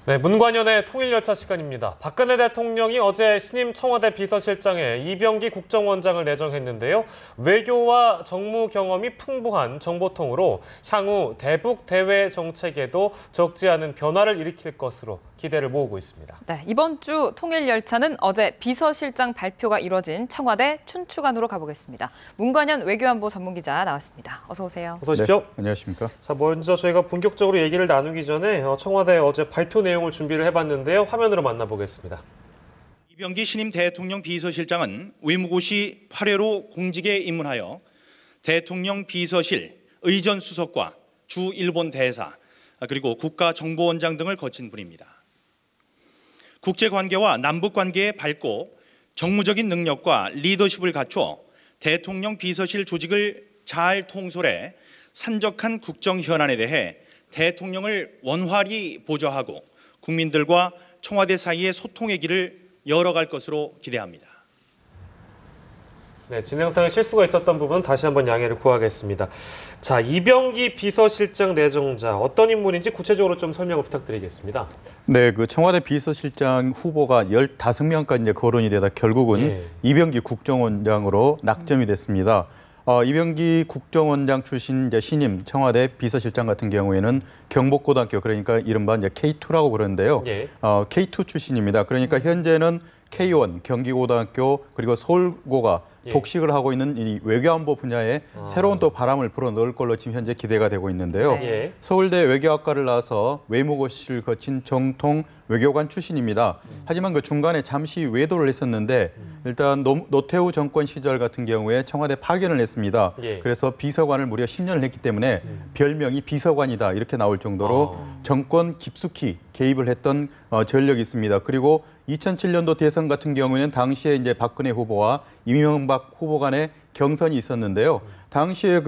네, 문관연의 통일열차 시간입니다. 박근혜 대통령이 어제 신임 청와대 비서실장에 이병기 국정원장을 내정했는데요. 외교와 정무 경험이 풍부한 정보통으로 향후 대북 대외 정책에도 적지 않은 변화를 일으킬 것으로 기대를 모으고 있습니다. 네, 이번 주 통일열차는 어제 비서실장 발표가 이뤄진 청와대 춘추관으로 가보겠습니다. 문관연 외교안보 전문기자 나왔습니다. 어서 오세요. 어서 오십시오. 네, 안녕하십니까. 자, 먼저 저희가 본격적으로 얘기를 나누기 전에 청와대 어제 발표 내용을 준비를 해봤는데요. 화면으로 만나보겠습니다. 이병기 신임 대통령 비서실장은 외무고시 8회로 공직에 입문하여 대통령 비서실 의전수석과 주 일본 대사 그리고 국가정보원장 등을 거친 분입니다. 국제관계와 남북관계에 밝고 정무적인 능력과 리더십을 갖춰 대통령 비서실 조직을 잘 통솔해 산적한 국정 현안에 대해 대통령을 원활히 보좌하고 국민들과 청와대 사이의 소통의 길을 열어갈 것으로 기대합니다. 네, 진행상에 실수가 있었던 부분은 다시 한번 양해를 구하겠습니다. 자, 이병기 비서실장 내정자 어떤 인물인지 구체적으로 좀 설명을 부탁드리겠습니다. 네, 그 청와대 비서실장 후보가 15명까지 이제 거론이 되다 결국은 이병기 국정원장으로 낙점이 됐습니다. 이병기 국정원장 출신 이제 신임 청와대 비서실장 같은 경우에는 경복고등학교, 그러니까 이른바 이제 K2라고 그러는데요. K2 출신입니다. 그러니까 현재는 K1 경기고등학교 그리고 서울고가 복식을 하고 있는 이 외교안보 분야에 새로운 또 바람을 불어넣을 걸로 지금 현재 기대가 되고 있는데요. 서울대 외교학과를 나와서 외무고시를 거친 정통 외교관 출신입니다. 하지만 그 중간에 잠시 외도를 했었는데 일단 노태우 정권 시절 같은 경우에 청와대 파견을 했습니다. 그래서 비서관을 무려 10년을 했기 때문에 별명이 비서관이다 이렇게 나올 정도로 정권 깊숙이 개입을 했던 전력이 있습니다. 그리고 2007년도 대선 같은 경우에는 당시에 이제 박근혜 후보와 이명박 후보 간의 경선이 있었는데요. 당시에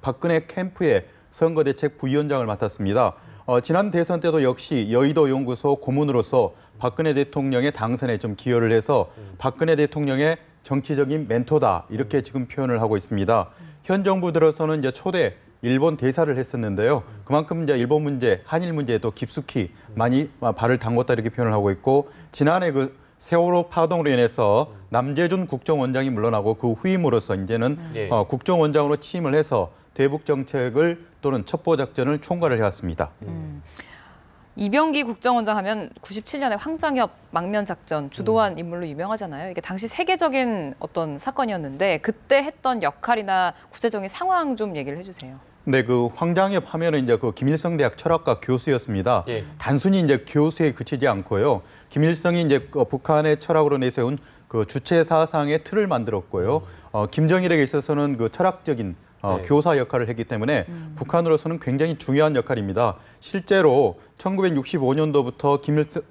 박근혜 캠프의 선거대책 부위원장을 맡았습니다. 지난 대선 때도 역시 여의도 연구소 고문으로서 박근혜 대통령의 당선에 좀 기여를 해서 박근혜 대통령의 정치적인 멘토다 이렇게 지금 표현을 하고 있습니다. 현 정부 들어서는 이제 초대 일본 대사를 했었는데요. 그만큼 이제 일본 문제, 한일 문제에도 깊숙이 많이 발을 담궜다 이렇게 표현을 하고 있고, 지난해 그 세월호 파동으로 인해서 남재준 국정원장이 물러나고 그 후임으로서 이제는 국정원장으로 취임을 해서 대북 정책을 또는 첩보 작전을 총괄을 해왔습니다. 이병기 국정원장 하면 97년에 황장엽 망면 작전 주도한 인물로 유명하잖아요. 이게 당시 세계적인 어떤 사건이었는데 그때 했던 역할이나 구체적인 상황 좀 얘기를 해주세요. 네, 그 황장엽 하면은 이제 그 김일성 대학 철학과 교수였습니다. 단순히 이제 교수에 그치지 않고요. 김일성이 이제 북한의 철학으로 내세운 그 주체 사상의 틀을 만들었고요. 김정일에게 있어서는 그 철학적인 교사 역할을 했기 때문에 북한으로서는 굉장히 중요한 역할입니다. 실제로 1965년도부터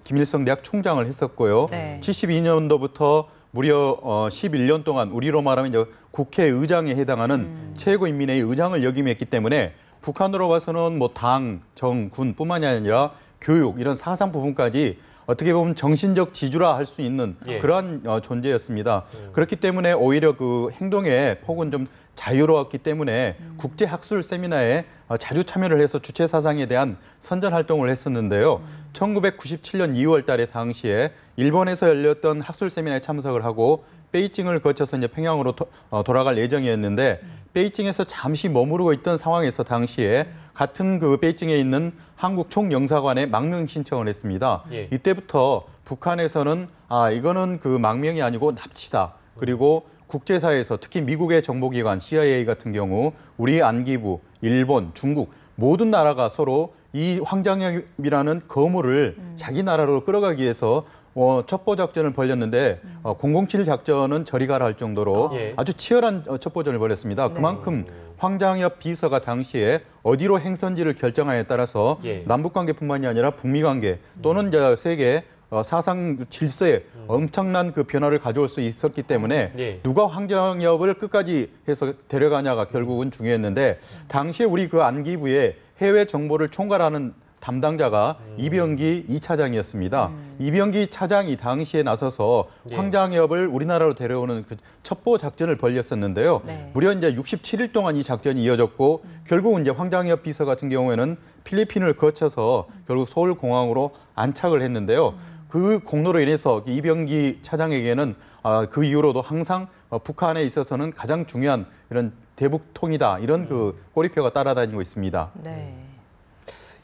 김일성 대학 총장을 했었고요. 72년도부터 무려 11년 동안 우리로 말하면 이제 국회의장에 해당하는 최고인민회의 의장을 역임했기 때문에 북한으로 봐서는 뭐 당, 정, 군뿐만이 아니라 교육 이런 사상 부분까지 어떻게 보면 정신적 지주라 할 수 있는 그러한 존재였습니다. 그렇기 때문에 오히려 그 행동의 폭은 좀 자유로웠기 때문에 국제학술 세미나에 자주 참여를 해서 주체 사상에 대한 선전 활동을 했었는데요. 1997년 2월 달에 당시에 일본에서 열렸던 학술 세미나에 참석을 하고 베이징을 거쳐서 이제 평양으로 돌아갈 예정이었는데 베이징에서 잠시 머무르고 있던 상황에서 당시에 같은 그 베이징에 있는 한국 총영사관에 망명 신청을 했습니다. 이때부터 북한에서는 이거는 그 망명이 아니고 납치다. 그리고 국제사회에서 특히 미국의 정보기관 CIA 같은 경우 우리 안기부, 일본, 중국 모든 나라가 서로 이 황장엽이라는 거물을 자기 나라로 끌어가기 위해서 첩보 작전을 벌였는데 007 작전은 저리 가라 할 정도로 아주 치열한 첩보전을 벌였습니다. 그만큼 황장엽 비서가 당시에 어디로 행선지를 결정하에 따라서 남북관계뿐만이 아니라 북미관계 또는 이제 세계 사상 질서에 엄청난 그 변화를 가져올 수 있었기 때문에 누가 황장엽을 끝까지 해서 데려가냐가 결국은 중요했는데 당시에 우리 그 안기부에 해외 정보를 총괄하는 담당자가 이병기 2차장이었습니다. 이병기 차장이 당시에 나서서 황장엽을 우리나라로 데려오는 그 첩보 작전을 벌였었는데요. 네. 무려 이제 67일 동안 이 작전이 이어졌고 결국은 이제 황장엽 비서 같은 경우에는 필리핀을 거쳐서 결국 서울 공항으로 안착을 했는데요. 그 공로로 인해서 이병기 차장에게는 그 이후로도 항상 북한에 있어서는 가장 중요한 이런 대북통이다 이런 그 꼬리표가 따라다니고 있습니다. 네.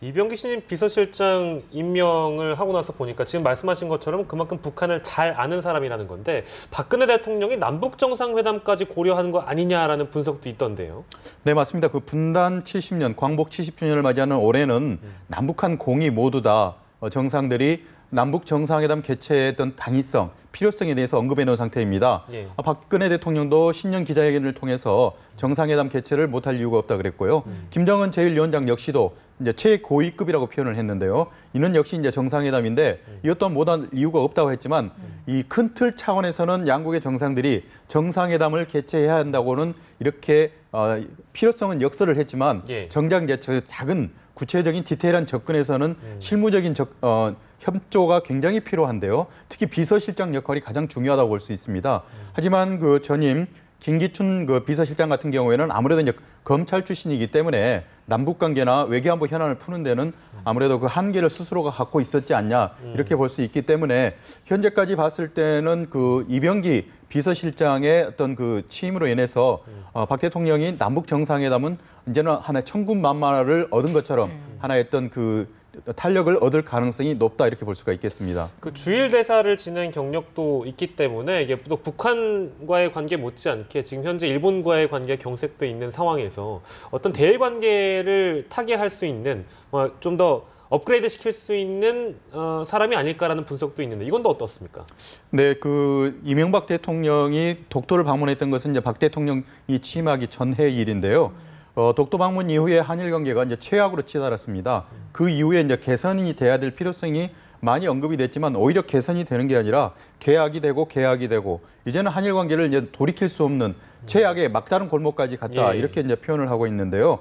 이병기 신임 비서실장 임명을 하고 나서 보니까 지금 말씀하신 것처럼 그만큼 북한을 잘 아는 사람이라는 건데 박근혜 대통령이 남북 정상회담까지 고려하는 거 아니냐라는 분석도 있던데요. 네, 맞습니다. 그 분단 70년, 광복 70주년을 맞이하는 올해는 남북한 공이 모두 다 정상들이 남북 정상회담 개최의 어떤 당위성, 필요성에 대해서 언급해 놓은 상태입니다. 예. 박근혜 대통령도 신년 기자회견을 통해서 정상회담 개최를 못할 이유가 없다 그랬고요. 김정은 제1위원장 역시도 이제 최고위급이라고 표현을 했는데요. 이는 역시 이제 정상회담인데 이것 또한 못할 이유가 없다고 했지만 이 큰 틀 차원에서는 양국의 정상들이 정상회담을 개최해야 한다고는 이렇게 필요성은 역설을 했지만 예. 정작 이제 저 작은 구체적인 디테일한 접근에서는 실무적인 협조가 굉장히 필요한데요. 특히 비서실장 역할이 가장 중요하다고 볼 수 있습니다. 하지만 그 전임 김기춘 그 비서실장 같은 경우에는 아무래도 이제 검찰 출신이기 때문에 남북 관계나 외교안보 현안을 푸는 데는 아무래도 그 한계를 스스로가 갖고 있었지 않냐 이렇게 볼 수 있기 때문에 현재까지 봤을 때는 그 이병기 비서실장의 어떤 그 취임으로 인해서 박 대통령이 남북 정상회담은 이제는 하나의 천군만마를 얻은 것처럼 하나의 어떤 그 탄력을 얻을 가능성이 높다 이렇게 볼 수가 있겠습니다. 그 주일 대사를 지낸 경력도 있기 때문에 이게 또 북한과의 관계 못지않게 지금 현재 일본과의 관계 경색도 있는 상황에서 어떤 대일 관계를 타개할 수 있는 좀 더 업그레이드 시킬 수 있는 사람이 아닐까라는 분석도 있는데 이건 또 어떻습니까? 네, 그 이명박 대통령이 독도를 방문했던 것은 이제 박 대통령이 취임하기 전해 일인데요. 독도 방문 이후에 한일 관계가 이제 최악으로 치달았습니다. 그 이후에 이제 개선이 돼야 될 필요성이 많이 언급이 됐지만 오히려 개선이 되는 게 아니라 개악이 되고 이제는 한일 관계를 이제 돌이킬 수 없는 최악의 막다른 골목까지 갔다 예. 이렇게 이제 표현을 하고 있는데요.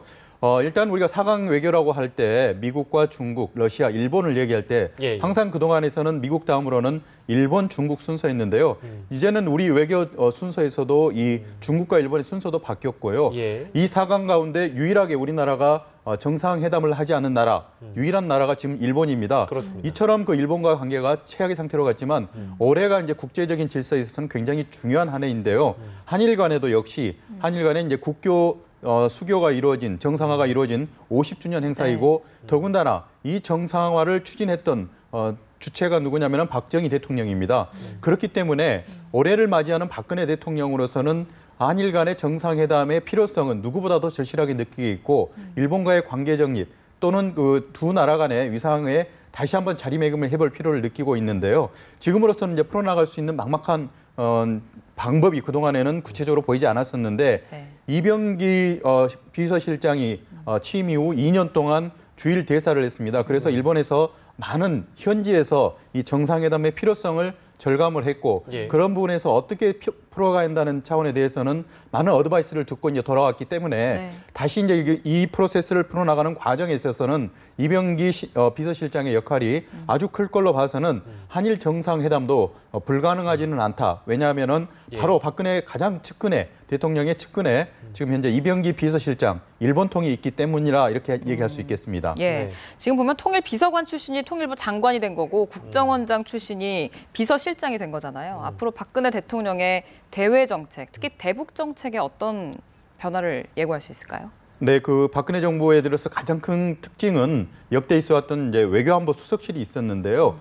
일단 우리가 4강 외교라고 할 때 미국과 중국, 러시아, 일본을 얘기할 때 예. 항상 그동안에서는 미국 다음으로는 일본, 중국 순서였는데요. 이제는 우리 외교 순서에서도 이 중국과 일본의 순서도 바뀌었고요. 예. 이 4강 가운데 유일하게 우리나라가 정상회담을 하지 않은 나라, 유일한 나라가 지금 일본입니다. 그렇습니다. 이처럼 그 일본과 관계가 최악의 상태로 갔지만 올해가 이제 국제적인 질서에 있어서는 굉장히 중요한 한 해인데요. 한일 간에도 역시 한일 간에 이제 국교 수교가 이루어진 정상화가 이루어진 50주년 행사이고 더군다나 이 정상화를 추진했던 주체가 누구냐면 박정희 대통령입니다. 그렇기 때문에 올해를 맞이하는 박근혜 대통령으로서는 한일 간의 정상회담의 필요성은 누구보다도 절실하게 느끼고 있고 일본과의 관계 정립 또는 그 두 나라 간의 위상에 다시 한번 자리매김을 해볼 필요를 느끼고 있는데요. 지금으로서는 이제 풀어나갈 수 있는 막막한 방법이 그동안에는 구체적으로 보이지 않았었는데 이병기 비서실장이 취임 이후 2년 동안 주일 대사를 했습니다. 그래서 일본에서 많은 현지에서 이 정상회담의 필요성을 절감을 했고 그런 부분에서 어떻게 풀어가야 한다는 차원에 대해서는 많은 어드바이스를 듣고 이제 돌아왔기 때문에 다시 이제 이 프로세스를 풀어나가는 과정에 있어서는 이병기 비서실장의 역할이 아주 클 걸로 봐서는 한일 정상회담도 불가능하지는 않다. 왜냐하면은 바로 박근혜 가장 측근에 대통령의 측근에 지금 현재 이병기 비서실장 일본통이 있기 때문이라 이렇게 얘기할 수 있겠습니다. 예, 지금 보면 통일비서관 출신이 통일부 장관이 된 거고 국정원장 출신이 비서실장이 된 거잖아요. 앞으로 박근혜 대통령의 대외 정책, 특히 대북 정책에 어떤 변화를 예고할 수 있을까요? 네, 그 박근혜 정부에 들어서 가장 큰 특징은 역대 있어왔던 이제 외교안보 수석실이 있었는데요.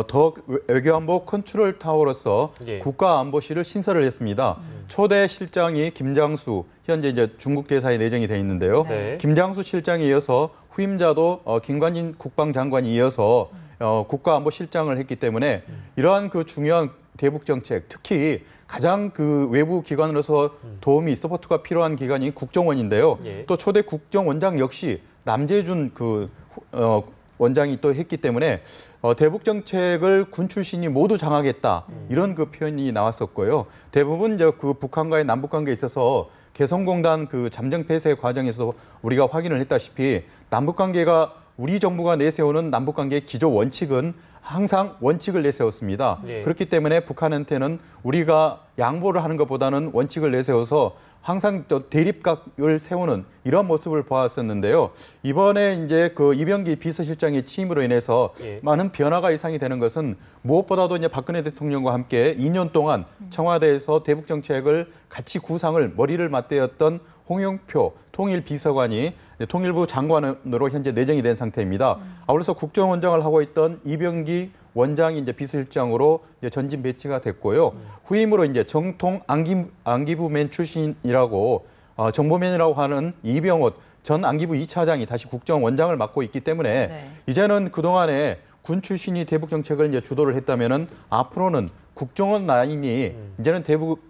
더 외교안보 컨트롤 타워로서 국가안보실을 신설을 했습니다. 초대 실장이 김장수, 현재 이제 중국 대사에 내정이 돼 있는데요. 김장수 실장에 이어서 후임자도 김관진 국방장관이 이어서 국가안보실장을 했기 때문에 이러한 그 중요한 대북 정책, 특히 가장 그 외부 기관으로서 도움이 서포트가 필요한 기관이 국정원인데요. 또 초대 국정원장 역시 남재준 그 원장이 또 했기 때문에 대북 정책을 군 출신이 모두 장악했다 이런 그 표현이 나왔었고요. 대부분 이제 그 북한과의 남북 관계에 있어서 개성공단 그 잠정 폐쇄 과정에서 우리가 확인을 했다시피 남북 관계가 우리 정부가 내세우는 남북관계의 기조 원칙은 항상 원칙을 내세웠습니다. 예. 그렇기 때문에 북한한테는 우리가 양보를 하는 것보다는 원칙을 내세워서 항상 또 대립각을 세우는 이런 모습을 보았었는데요. 이번에 이제 그 이병기 비서실장의 취임으로 인해서 예. 많은 변화가 예상이 되는 것은 무엇보다도 이제 박근혜 대통령과 함께 2년 동안 청와대에서 대북 정책을 같이 구상을 머리를 맞대었던 홍영표 통일비서관이 통일부 장관으로 현재 내정이 된 상태입니다. 아울러서 국정원장을 하고 있던 이병기 원장이 이제 비서실장으로 이제 전진 배치가 됐고요. 후임으로 이제 정통 안기부맨 출신이라고 정보맨이라고 하는 이병옷 전 안기부 2차장이 다시 국정원장을 맡고 있기 때문에 네. 이제는 그동안에 군 출신이 대북 정책을 이제 주도를 했다면은 앞으로는 국정원 라인이 이제는 대북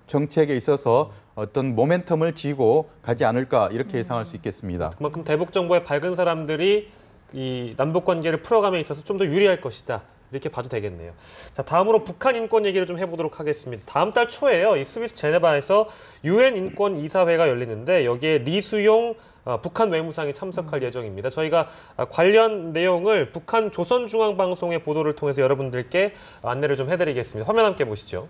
정책에 있어서 어떤 모멘텀을 쥐고 가지 않을까 이렇게 예상할 수 있겠습니다. 그만큼 대북 정보에 밝은 사람들이 이 남북 관계를 풀어감에 있어서 좀 더 유리할 것이다. 이렇게 봐도 되겠네요. 자, 다음으로 북한 인권 얘기를 좀 해보도록 하겠습니다. 다음 달 초에요. 이 스위스 제네바에서 유엔 인권 이사회가 열리는데 여기에 리수용 북한 외무상이 참석할 예정입니다. 저희가 관련 내용을 북한 조선중앙방송의 보도를 통해서 여러분들께 안내를 좀 해드리겠습니다. 화면 함께 보시죠.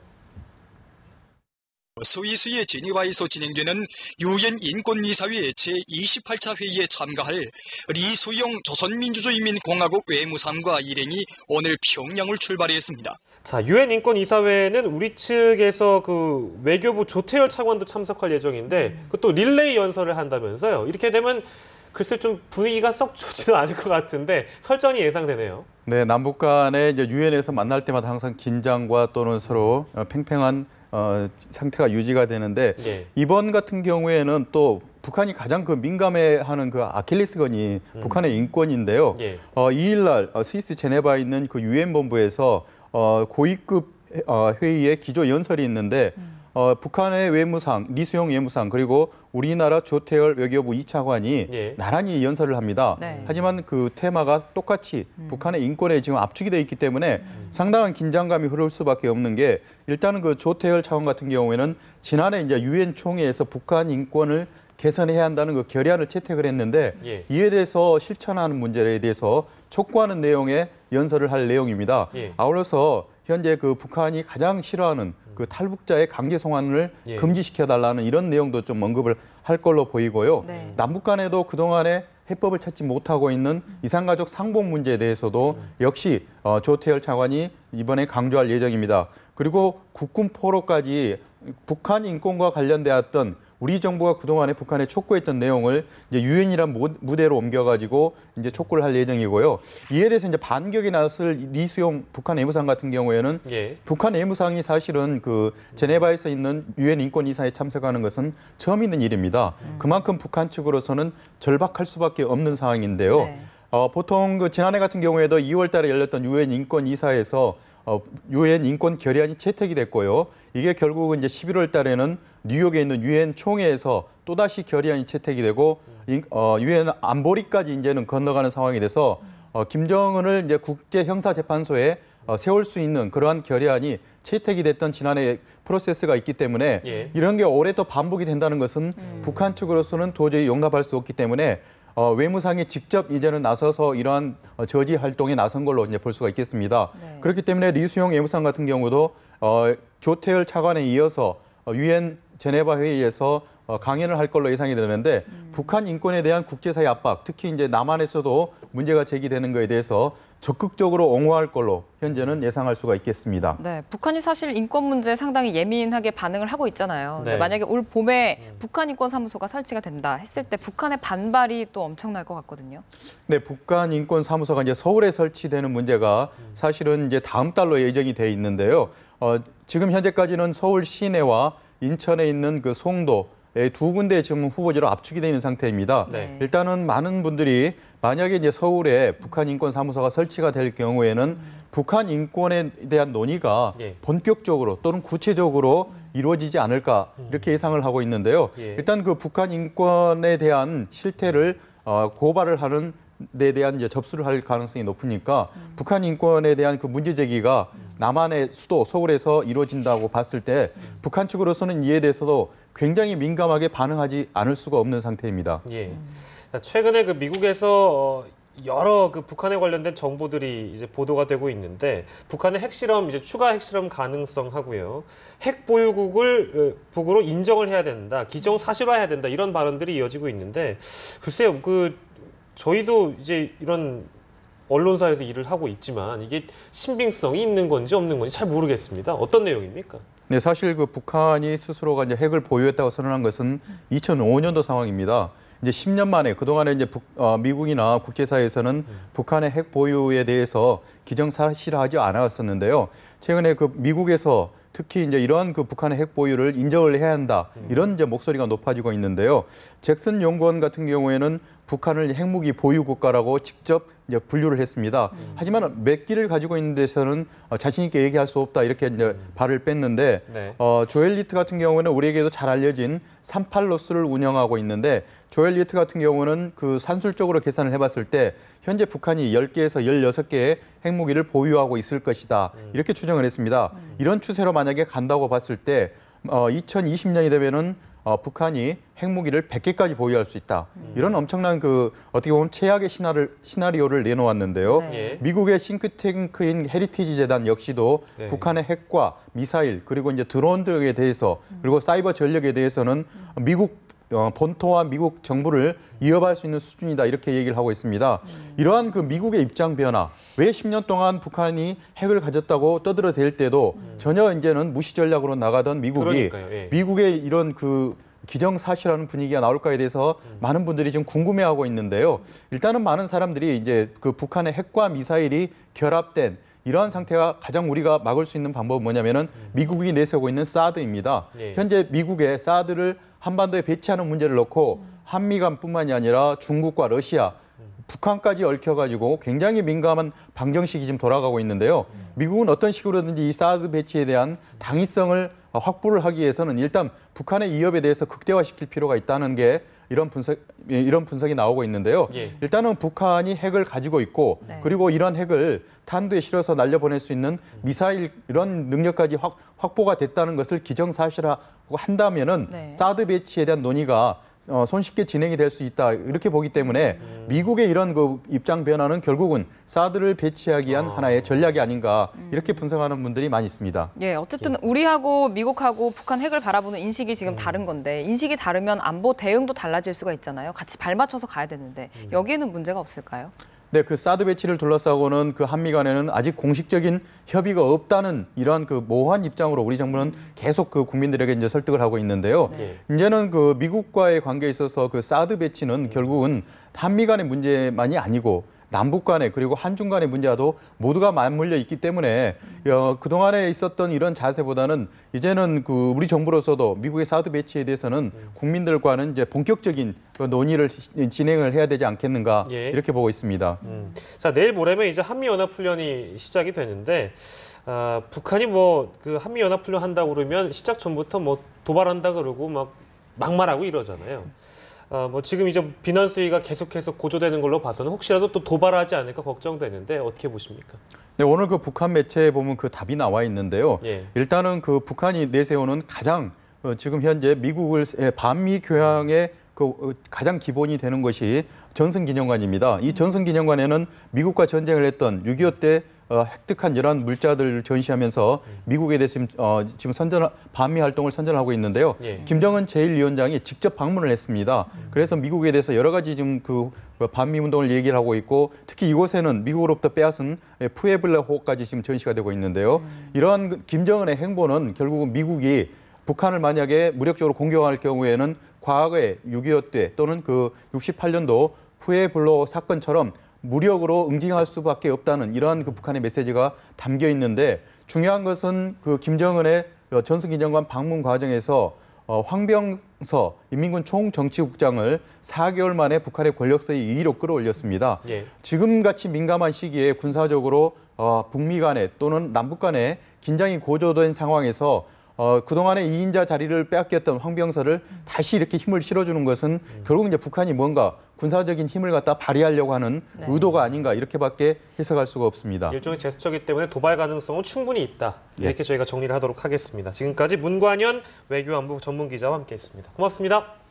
스위스의 제네바에서 진행되는 유엔 인권이사회 제28차 회의에 참가할 리수용 조선민주주의인민공화국 외무상과 일행이 오늘 평양을 출발했습니다. 자, 유엔 인권 이사회는 우리 측에서 그 외교부 조태열 차관도 참석할 예정인데 그것도 릴레이 연설을 한다면서요. 이렇게 되면 글쎄 좀 분위기가 썩 좋지도 않을 것 같은데 설전이 예상되네요. 네, 남북 간에 이제 유엔에서 만날 때마다 항상 긴장과 또는 서로 팽팽한 상태가 유지가 되는데 예. 이번 같은 경우에는 또 북한이 가장 그 민감해하는 그 아킬레스건이 북한의 인권인데요. 예. 2일날 스위스 제네바에 있는 그 유엔 본부에서 고위급 회의에 기조 연설이 있는데 북한의 외무상 리수용 외무상 그리고 우리나라 조태열 외교부 2차관이 예. 나란히 연설을 합니다. 네. 하지만 그 테마가 똑같이 북한의 인권에 지금 압축이 돼 있기 때문에 상당한 긴장감이 흐를 수밖에 없는 게 일단은 그 조태열 차관 같은 경우에는 지난해 이제 유엔 총회에서 북한 인권을 개선해야 한다는 그 결의안을 채택을 했는데 예. 이에 대해서 실천하는 문제에 대해서 촉구하는 내용의 연설을 할 내용입니다. 예. 아울러서 현재 그 북한이 가장 싫어하는 그 탈북자의 강제 송환을 예. 금지시켜달라는 이런 내용도 좀 언급을 할 걸로 보이고요. 네. 남북 간에도 그동안에 해법을 찾지 못하고 있는 이산가족 상봉 문제에 대해서도 역시 조태열 차관이 이번에 강조할 예정입니다. 그리고 국군 포로까지 북한 인권과 관련되었던 우리 정부가 그동안에 북한에 촉구했던 내용을 이제 유엔이란 무대로 옮겨가지고 이제 촉구를 할 예정이고요. 이에 대해서 이제 반격이 나설 리수용 북한 외무상 같은 경우에는 예. 북한 외무상이 사실은 그 제네바에서 있는 유엔 인권 이사에 참석하는 것은 처음 있는 일입니다. 그만큼 북한 측으로서는 절박할 수밖에 없는 상황인데요. 네. 보통 그 지난해 같은 경우에도 2월달에 열렸던 유엔 인권 이사에서 유엔 인권 결의안이 채택이 됐고요. 이게 결국은 이제 11월달에는 뉴욕에 있는 유엔 총회에서 또다시 결의안이 채택이 되고 유엔 안보리까지 이제는 건너가는 상황이 돼서 김정은을 이제 국제형사재판소에 세울 수 있는 그러한 결의안이 채택이 됐던 지난해 프로세스가 있기 때문에 예. 이런 게 올해 또 반복이 된다는 것은 북한 측으로서는 도저히 용납할 수 없기 때문에 외무상이 직접 이제는 나서서 이러한 저지 활동에 나선 걸로 이제 볼 수가 있겠습니다. 네. 그렇기 때문에 리수용 외무상 같은 경우도 조태열 차관에 이어서 유엔 제네바 회의에서 강연을 할 걸로 예상이 되는데 북한 인권에 대한 국제사회 압박, 특히 이제 남한에서도 문제가 제기되는 것에 대해서 적극적으로 옹호할 걸로 현재는 예상할 수가 있겠습니다. 네, 북한이 사실 인권 문제에 상당히 예민하게 반응을 하고 있잖아요. 네. 만약에 올 봄에 북한 인권사무소가 설치가 된다 했을 때 북한의 반발이 또 엄청날 것 같거든요. 네, 북한 인권 사무소가 이제 서울에 설치되는 문제가 사실은 이제 다음 달로 예정이 돼 있는데요. 지금 현재까지는 서울 시내와 인천에 있는 그 송도 두 군데 지금 후보지로 압축이 되어 있는 상태입니다. 네. 일단은 많은 분들이 만약에 이제 서울에 북한 인권 사무소가 설치가 될 경우에는 북한 인권에 대한 논의가 예. 본격적으로 또는 구체적으로 이루어지지 않을까 이렇게 예상을 하고 있는데요. 예. 일단 그 북한 인권에 대한 실태를 고발을 하는 데 대한 이제 접수를 할 가능성이 높으니까 북한 인권에 대한 그 문제 제기가 남한의 수도 서울에서 이루어진다고 봤을 때 북한 측으로서는 이에 대해서도 굉장히 민감하게 반응하지 않을 수가 없는 상태입니다. 예. 자, 최근에 그 미국에서 여러 그 북한에 관련된 정보들이 이제 보도가 되고 있는데 북한의 핵실험 이제 추가 핵실험 가능성 하고요. 핵 보유국을 북으로 인정을 해야 된다. 기정 사실화해야 된다. 이런 발언들이 이어지고 있는데 글쎄요. 그 저희도 이제 이런 언론사에서 일을 하고 있지만 이게 신빙성이 있는 건지 없는 건지 잘 모르겠습니다. 어떤 내용입니까? 네, 사실 그 북한이 스스로가 이제 핵을 보유했다고 선언한 것은 2005년도 상황입니다. 이제 10년 만에 그동안에 이제 미국이나 국제사회에서는 북한의 핵 보유에 대해서 기정사실화하지 않았었는데요. 최근에 그 미국에서 특히 이제 이러한 그 북한의 핵 보유를 인정을 해야 한다. 이런 이제 목소리가 높아지고 있는데요. 잭슨 연구원 같은 경우에는 북한을 핵무기 보유 국가라고 직접 이제 분류를 했습니다. 하지만 몇 기를 가지고 있는 데서는 자신 있게 얘기할 수 없다 이렇게 이제 발을 뺐는데 네. 조엘 리트 같은 경우는 우리에게도 잘 알려진 38로스를 운영하고 있는데 조엘 리트 같은 경우는 그 산술적으로 계산을 해봤을 때 현재 북한이 10개에서 16개의 핵무기를 보유하고 있을 것이다 이렇게 추정을 했습니다. 이런 추세로 만약에 간다고 봤을 때 2020년이 되면은 북한이 핵무기를 100개까지 보유할 수 있다. 이런 엄청난 그 어떻게 보면 최악의 시나리오를 내놓았는데요. 네. 미국의 싱크탱크인 헤리티지 재단 역시도 네. 북한의 핵과 미사일 그리고 이제 드론 등에 대해서 그리고 사이버 전력에 대해서는 미국 본토와 미국 정부를 위협할 수 있는 수준이다 이렇게 얘기를 하고 있습니다. 이러한 그 미국의 입장 변화, 왜 10년 동안 북한이 핵을 가졌다고 떠들어댈 때도 전혀 이제는 무시 전략으로 나가던 미국이 그러니까요, 예. 미국의 이런 그 기정사실화하는 분위기가 나올까에 대해서 많은 분들이 지금 궁금해하고 있는데요. 일단은 많은 사람들이 이제 그 북한의 핵과 미사일이 결합된 이러한 상태가 가장 우리가 막을 수 있는 방법은 뭐냐면은 미국이 내세우고 있는 사드입니다. 예. 현재 미국의 사드를 한반도에 배치하는 문제를 놓고 한미 간뿐만이 아니라 중국과 러시아, 북한까지 얽혀가지고 굉장히 민감한 방정식이 지금 돌아가고 있는데요. 미국은 어떤 식으로든지 이 사드 배치에 대한 당위성을 확보를 하기 위해서는 일단 북한의 위협에 대해서 극대화시킬 필요가 있다는 게 이런 분석이 나오고 있는데요. 예. 일단은 북한이 핵을 가지고 있고 네. 그리고 이런 핵을 탄두에 실어서 날려보낼 수 있는 미사일 이런 능력까지 확보가 됐다는 것을 기정사실화하고 한다면은 네. 사드 배치에 대한 논의가 손쉽게 진행이 될 수 있다 이렇게 보기 때문에 미국의 이런 그 입장 변화는 결국은 사드를 배치하기 위한 하나의 전략이 아닌가 이렇게 분석하는 분들이 많이 있습니다. 예, 어쨌든 우리하고 미국하고 북한 핵을 바라보는 인식이 지금 다른 건데 인식이 다르면 안보 대응도 달라질 수가 있잖아요. 같이 발맞춰서 가야 되는데 여기에는 문제가 없을까요? 네, 그 사드 배치를 둘러싸고는 그 한미 간에는 아직 공식적인 협의가 없다는 이러한 그 모호한 입장으로 우리 정부는 계속 그 국민들에게 이제 설득을 하고 있는데요. 네. 이제는 그 미국과의 관계에 있어서 그 사드 배치는 결국은 한미 간의 문제만이 아니고 남북 간의 그리고 한중 간의 문제와도 모두가 맞물려 있기 때문에 그동안에 있었던 이런 자세보다는 이제는 그 우리 정부로서도 미국의 사드 배치에 대해서는 국민들과는 이제 본격적인 그 논의를 진행을 해야 되지 않겠는가 예. 이렇게 보고 있습니다. 자, 내일 모레면 이제 한미연합훈련이 시작이 되는데 북한이 뭐 그 한미연합훈련 한다고 그러면 시작 전부터 뭐 도발한다 그러고 막 막말하고 이러잖아요. 뭐 지금 이제 비난 수위가 계속해서 고조되는 걸로 봐서는 혹시라도 또 도발하지 않을까 걱정되는데 어떻게 보십니까? 네, 오늘 그 북한 매체에 보면 그 답이 나와 있는데요. 예. 일단은 그 북한이 내세우는 가장 지금 현재 미국을 반미 교향의 그 가장 기본이 되는 것이 전승기념관입니다. 이 전승기념관에는 미국과 전쟁을 했던 6.25 때 획득한 이러한 물자들을 전시하면서 미국에 대해서 지금 반미 활동을 선전하고 있는데요. 예. 김정은 제1위원장이 직접 방문을 했습니다. 그래서 미국에 대해서 여러 가지 지금 그 반미 운동을 얘기를 하고 있고 특히 이곳에는 미국으로부터 빼앗은 푸에블레호까지 지금 전시가 되고 있는데요. 이러한 김정은의 행보는 결국은 미국이 북한을 만약에 무력적으로 공격할 경우에는 과거에 6.25 때 또는 그 68년도 푸에블레호 사건처럼 무력으로 응징할 수밖에 없다는 이러한 그 북한의 메시지가 담겨 있는데 중요한 것은 그 김정은의 전승기념관 방문 과정에서 황병서 인민군 총정치국장을 4개월 만에 북한의 권력서에 2위로 끌어올렸습니다. 예. 지금같이 민감한 시기에 군사적으로 북미 간에 또는 남북 간에 긴장이 고조된 상황에서 그동안에 2인자 자리를 빼앗겼던 황병서를 다시 이렇게 힘을 실어주는 것은 결국 이제 북한이 뭔가 군사적인 힘을 갖다 발휘하려고 하는 네. 의도가 아닌가 이렇게밖에 해석할 수가 없습니다. 일종의 제스처이기 때문에 도발 가능성은 충분히 있다. 이렇게 저희가 정리를 하도록 하겠습니다. 지금까지 문관현 외교안보 전문기자와 함께했습니다. 고맙습니다.